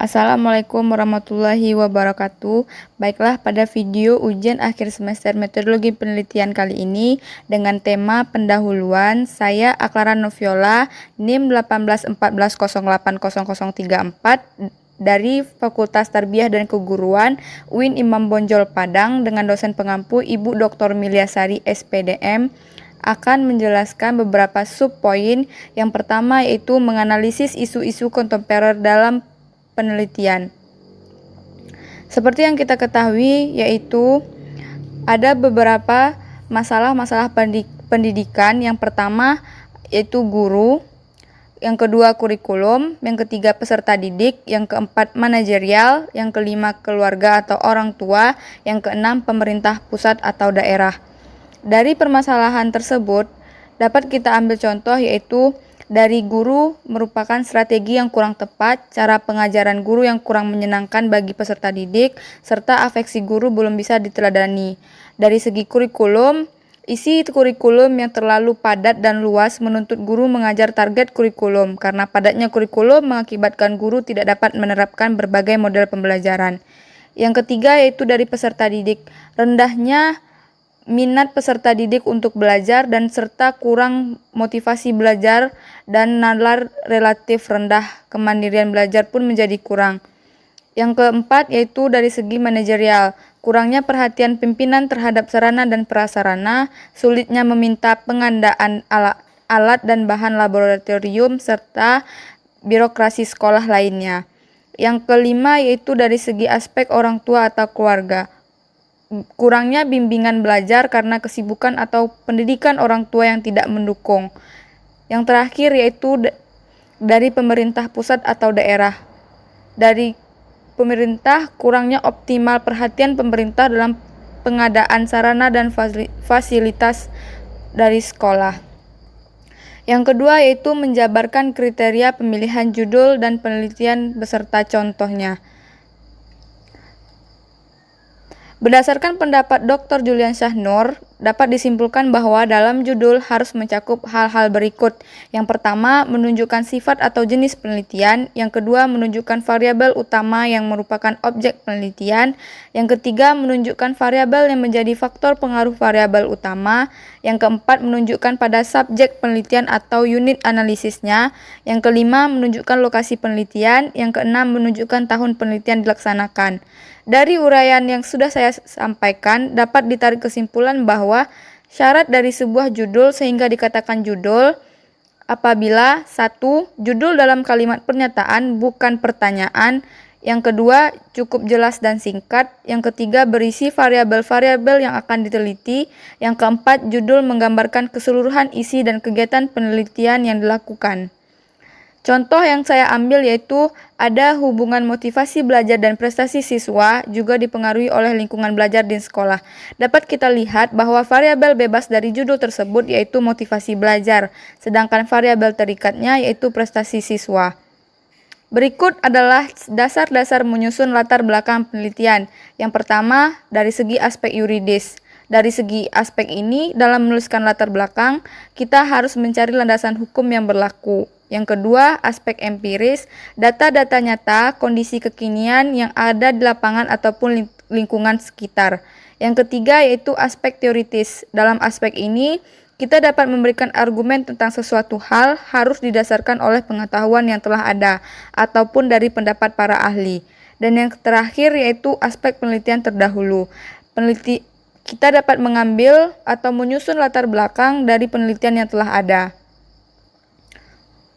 Assalamualaikum warahmatullahi wabarakatuh. Baiklah, pada video ujian akhir semester metodologi penelitian kali ini dengan tema pendahuluan, saya Aklara Noviola, NIM 1814080034 dari Fakultas Tarbiyah dan Keguruan UIN Imam Bonjol Padang dengan dosen pengampu Ibu Dr. Milyasari SPDM akan menjelaskan beberapa subpoin. Yang pertama yaitu menganalisis isu-isu kontemporer dalam penelitian. Seperti yang kita ketahui, yaitu ada beberapa masalah-masalah pendidikan. Yang pertama yaitu guru, yang kedua kurikulum, yang ketiga peserta didik, yang keempat manajerial, yang kelima keluarga atau orang tua, yang keenam pemerintah pusat atau daerah. Dari permasalahan tersebut dapat kita ambil contoh, yaitu dari guru merupakan strategi yang kurang tepat, cara pengajaran guru yang kurang menyenangkan bagi peserta didik, serta afeksi guru belum bisa diteladani. Dari segi kurikulum, isi kurikulum yang terlalu padat dan luas menuntut guru mengajar target kurikulum, karena padatnya kurikulum mengakibatkan guru tidak dapat menerapkan berbagai model pembelajaran. Yang ketiga yaitu dari peserta didik, rendahnya minat peserta didik untuk belajar dan serta kurang motivasi belajar dan nalar relatif rendah, kemandirian belajar pun menjadi kurang. Yang keempat yaitu dari segi manajerial, kurangnya perhatian pimpinan terhadap sarana dan prasarana, sulitnya meminta pengandaan alat dan bahan laboratorium serta birokrasi sekolah lainnya. Yang kelima yaitu dari segi aspek orang tua atau keluarga, kurangnya bimbingan belajar karena kesibukan atau pendidikan orang tua yang tidak mendukung. Yang terakhir yaitu dari pemerintah pusat atau daerah. Dari pemerintah, kurangnya optimal perhatian pemerintah dalam pengadaan sarana dan fasilitas dari sekolah. Yang kedua yaitu menjabarkan kriteria pemilihan judul dan penelitian beserta contohnya. Berdasarkan pendapat Dr. Julian Syahnur, dapat disimpulkan bahwa dalam judul harus mencakup hal-hal berikut. Yang pertama, menunjukkan sifat atau jenis penelitian. Yang kedua, menunjukkan variabel utama yang merupakan objek penelitian. Yang ketiga, menunjukkan variabel yang menjadi faktor pengaruh variabel utama. Yang keempat, menunjukkan pada subjek penelitian atau unit analisisnya. Yang kelima, menunjukkan lokasi penelitian. Yang keenam, menunjukkan tahun penelitian dilaksanakan. Dari uraian yang sudah saya sampaikan, dapat ditarik kesimpulan bahwa syarat dari sebuah judul sehingga dikatakan judul apabila 1. Judul dalam kalimat pernyataan bukan pertanyaan. Yang kedua, cukup jelas dan singkat. Yang ketiga, berisi variabel-variabel yang akan diteliti. Yang keempat, judul menggambarkan keseluruhan isi dan kegiatan penelitian yang dilakukan. Contoh yang saya ambil yaitu ada hubungan motivasi belajar dan prestasi siswa juga dipengaruhi oleh lingkungan belajar di sekolah. Dapat kita lihat bahwa variabel bebas dari judul tersebut yaitu motivasi belajar, sedangkan variabel terikatnya yaitu prestasi siswa. Berikut adalah dasar-dasar menyusun latar belakang penelitian. Yang pertama, dari segi aspek yuridis. Dari segi aspek ini, dalam menuliskan latar belakang, kita harus mencari landasan hukum yang berlaku. Yang kedua, aspek empiris, data-data nyata, kondisi kekinian yang ada di lapangan ataupun lingkungan sekitar. Yang ketiga, yaitu aspek teoritis. Dalam aspek ini, kita dapat memberikan argumen tentang sesuatu hal harus didasarkan oleh pengetahuan yang telah ada, ataupun dari pendapat para ahli. Dan yang terakhir, yaitu aspek penelitian terdahulu. Kita dapat mengambil atau menyusun latar belakang dari penelitian yang telah ada.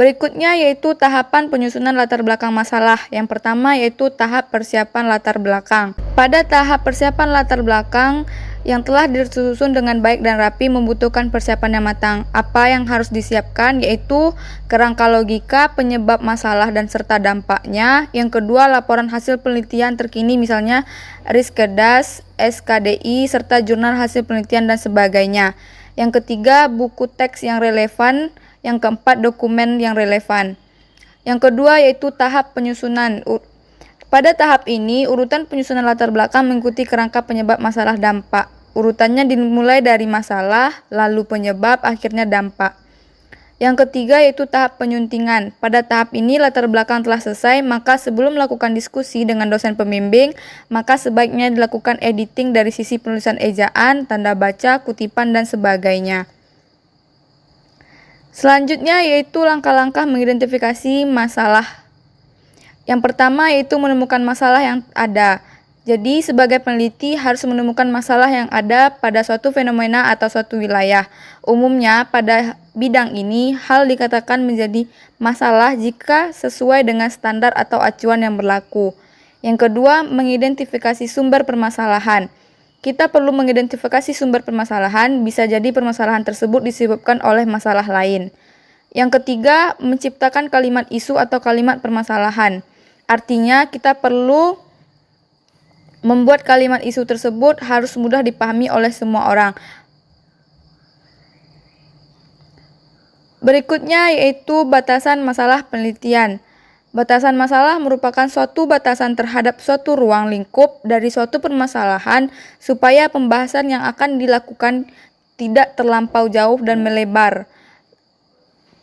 Berikutnya yaitu tahapan penyusunan latar belakang masalah. Yang pertama yaitu tahap persiapan latar belakang. Pada tahap persiapan latar belakang yang telah disusun dengan baik dan rapi membutuhkan persiapan yang matang. Apa yang harus disiapkan yaitu kerangka logika, penyebab masalah dan serta dampaknya. Yang kedua, laporan hasil penelitian terkini misalnya Riskedas, SKDI, serta jurnal hasil penelitian dan sebagainya. Yang ketiga, buku teks yang relevan. Yang keempat, dokumen yang relevan. Yang kedua yaitu tahap penyusunan. Pada tahap ini, urutan penyusunan latar belakang mengikuti kerangka penyebab masalah dampak. Urutannya dimulai dari masalah, lalu penyebab, akhirnya dampak. Yang ketiga yaitu tahap penyuntingan. Pada tahap ini latar belakang telah selesai, maka sebelum melakukan diskusi dengan dosen pembimbing, maka sebaiknya dilakukan editing dari sisi penulisan ejaan, tanda baca, kutipan, dan sebagainya. Selanjutnya yaitu langkah-langkah mengidentifikasi masalah. Yang pertama yaitu menemukan masalah yang ada. Jadi, sebagai peneliti harus menemukan masalah yang ada pada suatu fenomena atau suatu wilayah. Umumnya, pada bidang ini, hal dikatakan menjadi masalah jika sesuai dengan standar atau acuan yang berlaku. Yang kedua, mengidentifikasi sumber permasalahan. Kita perlu mengidentifikasi sumber permasalahan, bisa jadi permasalahan tersebut disebabkan oleh masalah lain. Yang ketiga, menciptakan kalimat isu atau kalimat permasalahan. Artinya, kita perlu membuat kalimat isu tersebut harus mudah dipahami oleh semua orang. Berikutnya yaitu batasan masalah penelitian. Batasan masalah merupakan suatu batasan terhadap suatu ruang lingkup dari suatu permasalahan supaya pembahasan yang akan dilakukan tidak terlampau jauh dan melebar.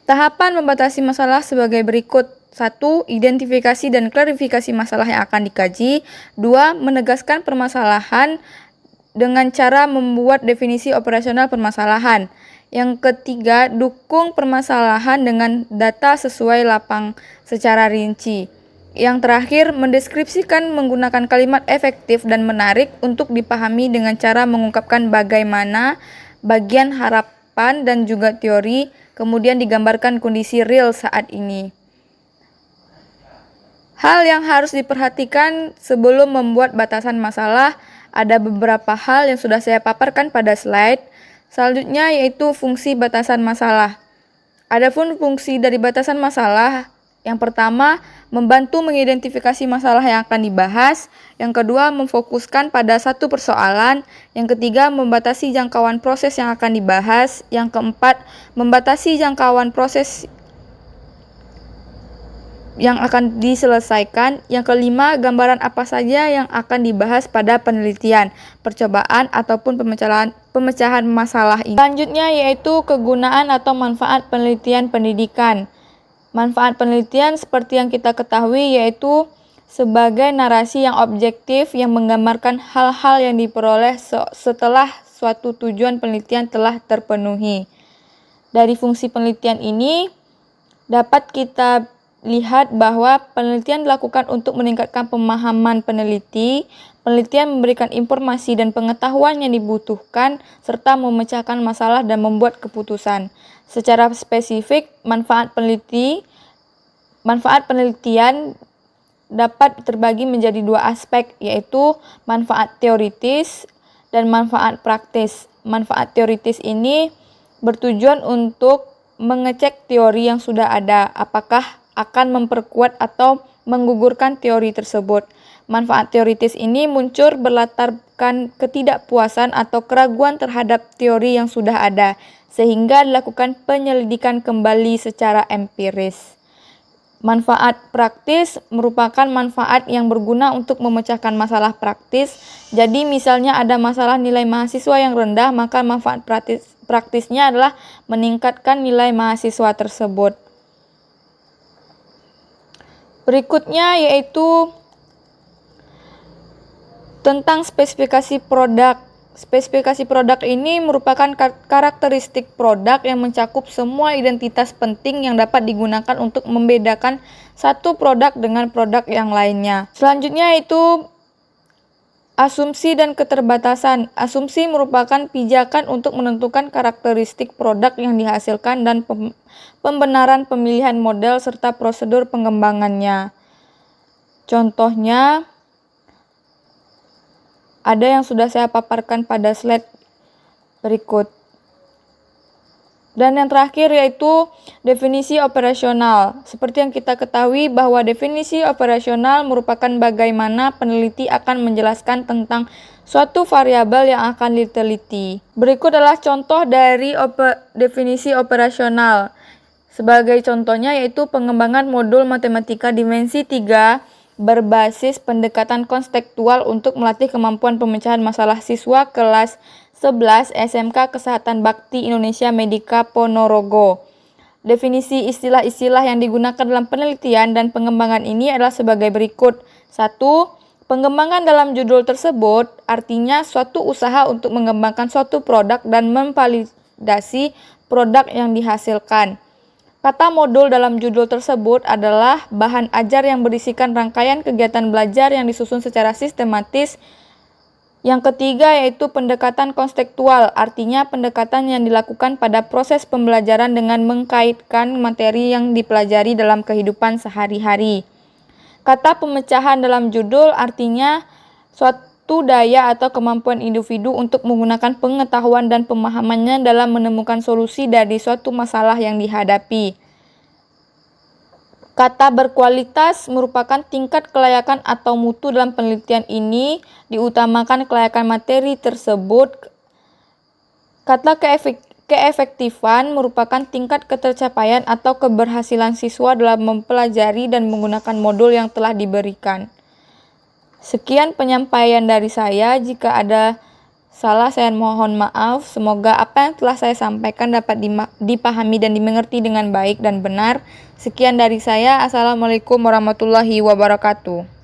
Tahapan membatasi masalah sebagai berikut. 1. Identifikasi dan klarifikasi masalah yang akan dikaji. 2. Menegaskan permasalahan dengan cara membuat definisi operasional permasalahan. Yang ketiga, dukung permasalahan dengan data sesuai lapang secara rinci. Yang terakhir, mendeskripsikan menggunakan kalimat efektif dan menarik untuk dipahami dengan cara mengungkapkan bagaimana bagian harapan dan juga teori, kemudian digambarkan kondisi real saat ini. Hal yang harus diperhatikan sebelum membuat batasan masalah, ada beberapa hal yang sudah saya paparkan pada slide. Selanjutnya yaitu fungsi batasan masalah. Adapun fungsi dari batasan masalah, yang pertama, membantu mengidentifikasi masalah yang akan dibahas. Yang kedua, memfokuskan pada satu persoalan. Yang ketiga, membatasi jangkauan proses yang akan dibahas. Yang keempat, membatasi jangkauan proses yang akan diselesaikan. Yang kelima, gambaran apa saja yang akan dibahas pada penelitian, percobaan, ataupun pemecahan masalah ini. Selanjutnya yaitu kegunaan atau manfaat penelitian pendidikan. Manfaat penelitian seperti yang kita ketahui yaitu sebagai narasi yang objektif yang menggambarkan hal-hal yang diperoleh setelah suatu tujuan penelitian telah terpenuhi. Dari fungsi penelitian ini dapat kita lihat bahwa penelitian dilakukan untuk meningkatkan pemahaman peneliti. Penelitian memberikan informasi dan pengetahuan yang dibutuhkan serta memecahkan masalah dan membuat keputusan. Secara spesifik, manfaat penelitian dapat terbagi menjadi dua aspek, yaitu manfaat teoritis dan manfaat praktis. Manfaat teoritis ini bertujuan untuk mengecek teori yang sudah ada, apakah akan memperkuat atau menggugurkan teori tersebut. Manfaat teoritis ini muncul berlatarkan ketidakpuasan atau keraguan terhadap teori yang sudah ada, sehingga dilakukan penyelidikan kembali secara empiris. Manfaat praktis merupakan manfaat yang berguna untuk memecahkan masalah praktis. Jadi misalnya ada masalah nilai mahasiswa yang rendah, maka manfaat praktisnya adalah meningkatkan nilai mahasiswa tersebut. Berikutnya yaitu tentang spesifikasi produk. Spesifikasi produk ini merupakan karakteristik produk yang mencakup semua identitas penting yang dapat digunakan untuk membedakan satu produk dengan produk yang lainnya. Selanjutnya yaitu asumsi dan keterbatasan. Asumsi merupakan pijakan untuk menentukan karakteristik produk yang dihasilkan dan pembenaran pemilihan model serta prosedur pengembangannya. Contohnya ada yang sudah saya paparkan pada slide berikut. Dan yang terakhir yaitu definisi operasional. Seperti yang kita ketahui bahwa definisi operasional merupakan bagaimana peneliti akan menjelaskan tentang suatu variabel yang akan diteliti. Berikut adalah contoh dari definisi operasional. Sebagai contohnya yaitu pengembangan modul matematika dimensi 3 berbasis pendekatan konstekstual untuk melatih kemampuan pemecahan masalah siswa kelas 11 SMK Kesehatan Bakti Indonesia Medika Ponorogo. Definisi istilah-istilah yang digunakan dalam penelitian dan pengembangan ini adalah sebagai berikut. 1. Pengembangan dalam judul tersebut artinya suatu usaha untuk mengembangkan suatu produk dan memvalidasi produk yang dihasilkan. Kata modul dalam judul tersebut adalah bahan ajar yang berisikan rangkaian kegiatan belajar yang disusun secara sistematis. Yang ketiga yaitu pendekatan konstekstual, artinya pendekatan yang dilakukan pada proses pembelajaran dengan mengkaitkan materi yang dipelajari dalam kehidupan sehari-hari. Kata pemecahan dalam judul artinya suatu daya atau kemampuan individu untuk menggunakan pengetahuan dan pemahamannya dalam menemukan solusi dari suatu masalah yang dihadapi. Kata berkualitas merupakan tingkat kelayakan atau mutu dalam penelitian ini, diutamakan kelayakan materi tersebut. Kata keefektifan merupakan tingkat ketercapaian atau keberhasilan siswa dalam mempelajari dan menggunakan modul yang telah diberikan. Sekian penyampaian dari saya. Jika ada salah, saya mohon maaf. Semoga apa yang telah saya sampaikan dapat dipahami dan dimengerti dengan baik dan benar. Sekian dari saya. Assalamualaikum warahmatullahi wabarakatuh.